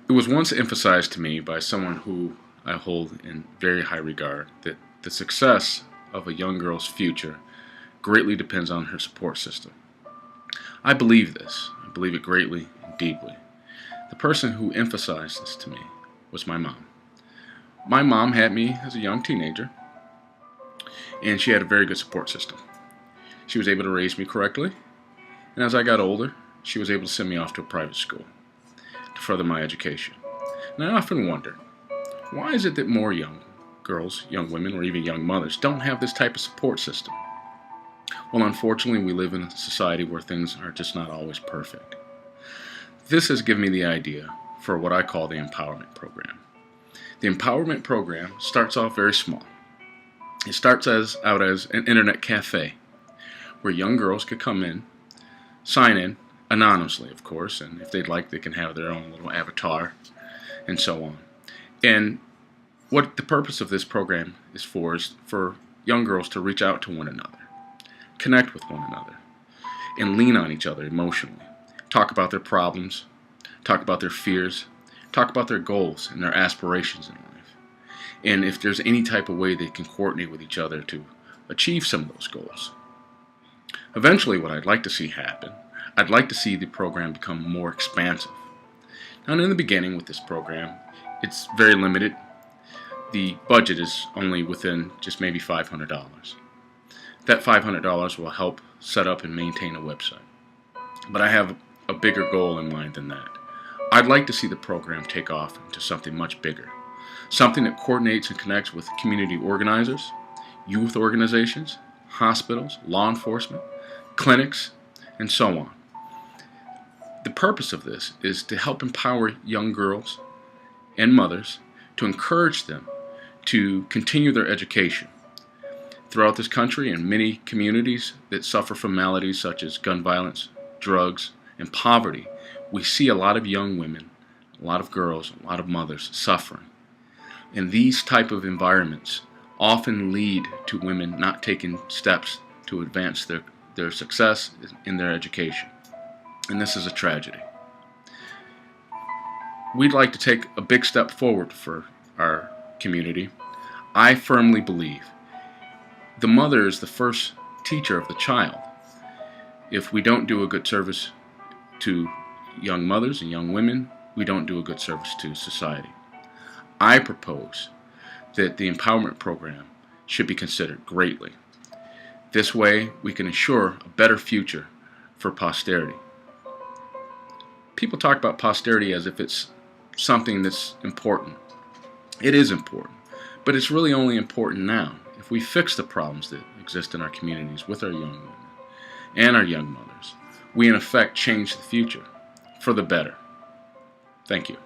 It was once emphasized to me by someone who I hold in very high regard that the success of a young girl's future greatly depends on her support system. I believe this. I believe it greatly and deeply. The person who emphasized this to me was my mom. My mom had me as a young teenager, and she had a very good support system. She was able to raise me correctly, and as I got older, she was able to send me off to a private school to further my education. And I often wonder, why is it that more young girls, young women, or even young mothers don't have this type of support system? Well, unfortunately, we live in a society where things are just not always perfect. This has given me the idea for what I call the Empowerment Program. The Empowerment Program starts off very small. It starts out as an internet cafe where young girls could come in, sign in, anonymously, of course, and if they'd like, they can have their own little avatar and so on. And what the purpose of this program is for young girls to reach out to one another, connect with one another, and lean on each other emotionally. Talk about their problems, talk about their fears, talk about their goals and their aspirations in life. And if there's any type of way they can coordinate with each other to achieve some of those goals. Eventually, what I'd like to see happen, I'd like to see the program become more expansive. Now, in the beginning with this program, it's very limited. The budget is only within just maybe $500. That $500 will help set up and maintain a website. But I have a bigger goal in mind than that. I'd like to see the program take off into something much bigger. Something that coordinates and connects with community organizers, youth organizations, hospitals, law enforcement, clinics, and so on. The purpose of this is to help empower young girls and mothers, to encourage them to continue their education. Throughout this country and many communities that suffer from maladies such as gun violence, drugs, and poverty, we see a lot of young women, a lot of girls, a lot of mothers suffering. And these type of environments often lead to women not taking steps to advance their success in their education. And this is a tragedy. We'd like to take a big step forward for our community. I firmly believe the mother is the first teacher of the child. If we don't do a good service to young mothers and young women, we don't do a good service to society. I propose that the empowerment program should be considered greatly. This way, we can ensure a better future for posterity. People talk about posterity as if it's something that's important. It is important, but it's really only important now. If we fix the problems that exist in our communities with our young women and our young mothers, we in effect change the future for the better. Thank you.